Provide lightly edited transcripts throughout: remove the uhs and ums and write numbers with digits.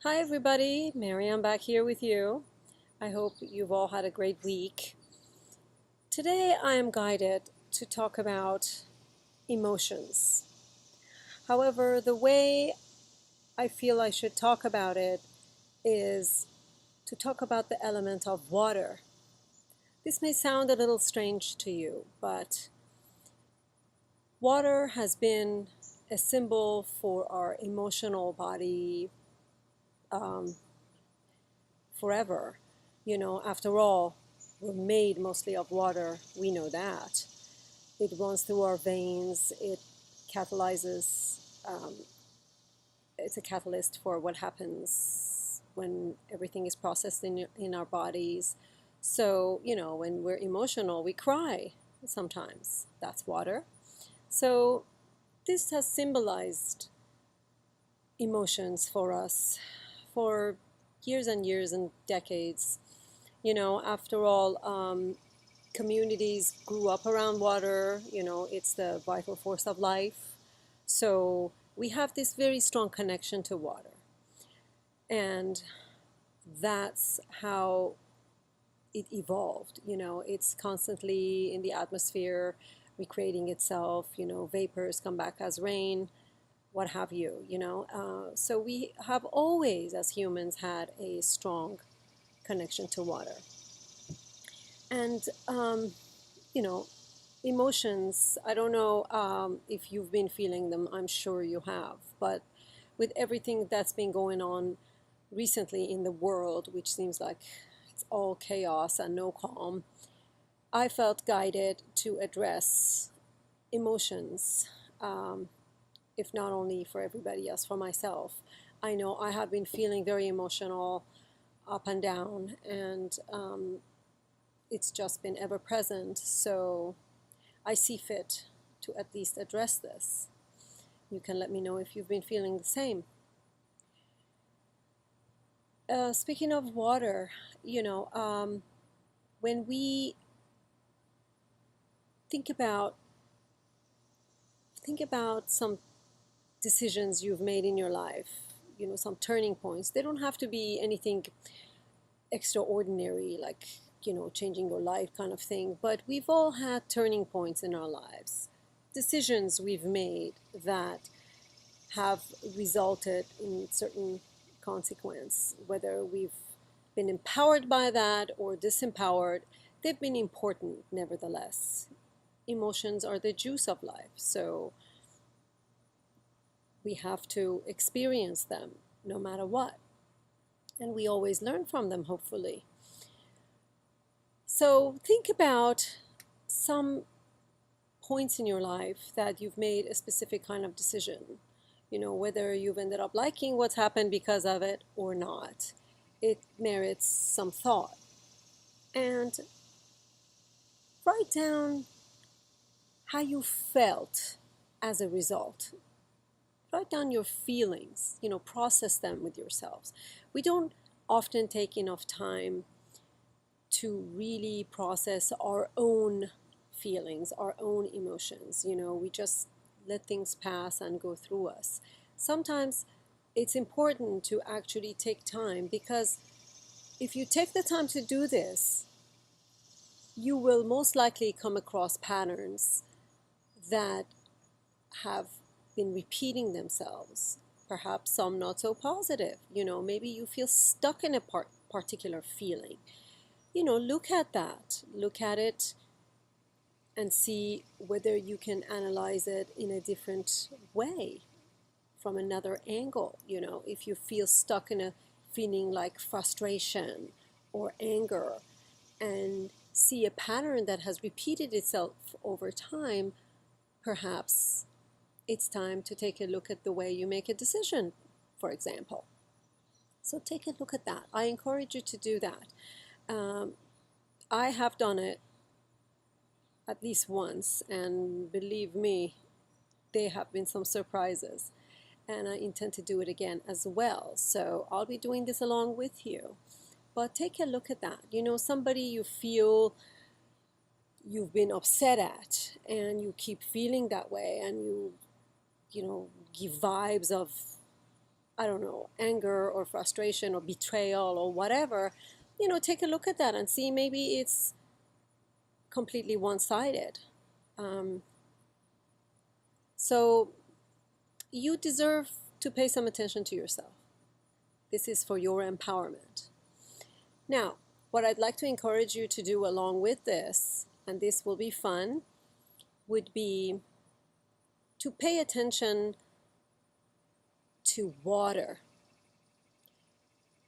Hi, everybody. Marianne back here with you. I hope you've all had a great week. Today, I am guided to talk about emotions. However, the way I feel I should talk about it is to talk about the element of water. This may sound a little strange to you, but water has been a symbol for our emotional body um, forever. After all, we're made mostly of water. We know that. It runs through our veins. It catalyzes, it's a catalyst for what happens when everything is processed in our bodies. So, when we're emotional, we cry sometimes. That's water. So, this has symbolized emotions for us for years and years and decades. After all, communities grew up around water. It's the vital force of life. So we have this very strong connection to water. And that's how it evolved. It's constantly in the atmosphere, recreating itself. Vapors come back as rain, what have you. So we have always, as humans, had a strong connection to water. And, you know, emotions, I don't know if you've been feeling them, I'm sure you have, but with everything that's been going on recently in the world, which seems like it's all chaos and no calm, I felt guided to address emotions, um, if not only for everybody else, for myself. I know I have been feeling very emotional up and down, and it's just been ever present. So I see fit to at least address this. You can let me know if you've been feeling the same. Speaking of water, when we think about think about some decisions you've made in your life, some turning points. They don't have to be anything extraordinary, like changing your life kind of thing. But we've all had turning points in our lives, decisions we've made that have resulted in certain consequence, whether we've been empowered by that or disempowered. They've been important nevertheless. Emotions are the juice of life, so we have to experience them no matter what, and we always learn from them, hopefully. So think about some points in your life that you've made a specific kind of decision, whether you've ended up liking what's happened because of it or not. It merits some thought. And write down how you felt as a result. Write down your feelings, process them with yourselves. We don't often take enough time to really process our own feelings, our own emotions. We just let things pass and go through us. Sometimes it's important to actually take time, because if you take the time to do this, you will most likely come across patterns that have been repeating themselves. Perhaps some not so positive. Maybe you feel stuck in a particular feeling. Look at that. Look at it and see whether you can analyze it in a different way, from another angle. If you feel stuck in a feeling like frustration or anger, and see a pattern that has repeated itself over time, perhaps it's time to take a look at the way you make a decision, for example. So take a look at that. I encourage you to do that. Um, I have done it at least once, and believe me, there have been some surprises, and I intend to do it again as well. So I'll be doing this along with you. But take a look at that. Somebody you feel you've been upset at, and you keep feeling that way, and you give vibes of I don't know, anger or frustration or betrayal or whatever, take a look at that and see maybe it's completely one-sided. Um, so you deserve to pay some attention to yourself. This is for your empowerment. Now, what I'd like to encourage you to do along with this, and this will be fun, would be to pay attention to water.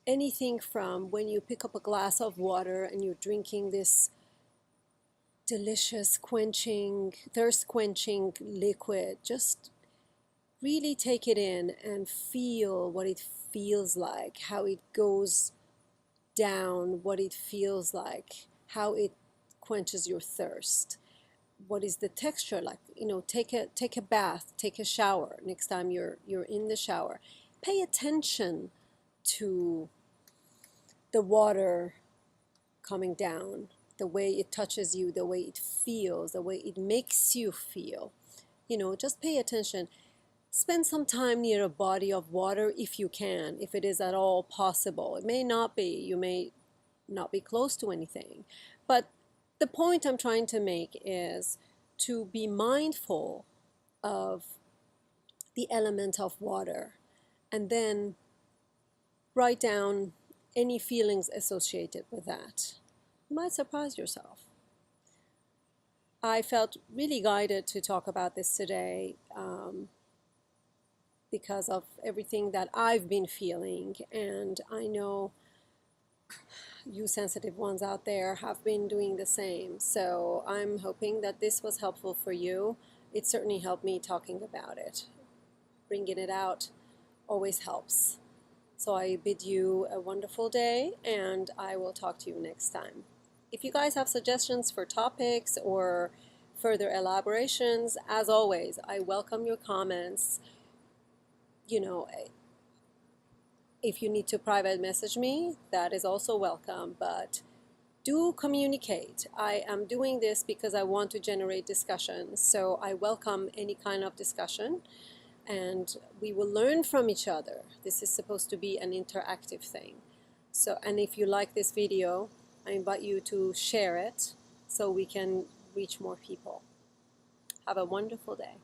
Anything from when you pick up a glass of water and you're drinking this delicious, quenching, thirst quenching liquid, just really take it in and feel what it feels like, how it goes down, what it feels like, how it quenches your thirst. What is the texture like? Take a bath, take a shower. Next time you're in the shower, pay attention to the water coming down, the way it touches you, the way it feels, the way it makes you feel. Just pay attention. Spend some time near a body of water if you can, if it is at all possible. It may not be, you may not be close to anything. But the point I'm trying to make is to be mindful of the element of water and then write down any feelings associated with that. You might surprise yourself. I felt really guided to talk about this today because of everything that I've been feeling, and I know you sensitive ones out there have been doing the same. So I'm hoping that this was helpful for you. It certainly helped me talking about it. Bringing it out always helps. So I bid you a wonderful day, and I will talk to you next time. If you guys have suggestions for topics or further elaborations, as always, I welcome your comments. If you need to private message me, that is also welcome, but do communicate. I am doing this because I want to generate discussion, so I welcome any kind of discussion, and we will learn from each other. This is supposed to be an interactive thing. And if you like this video, I invite you to share it so we can reach more people. Have a wonderful day.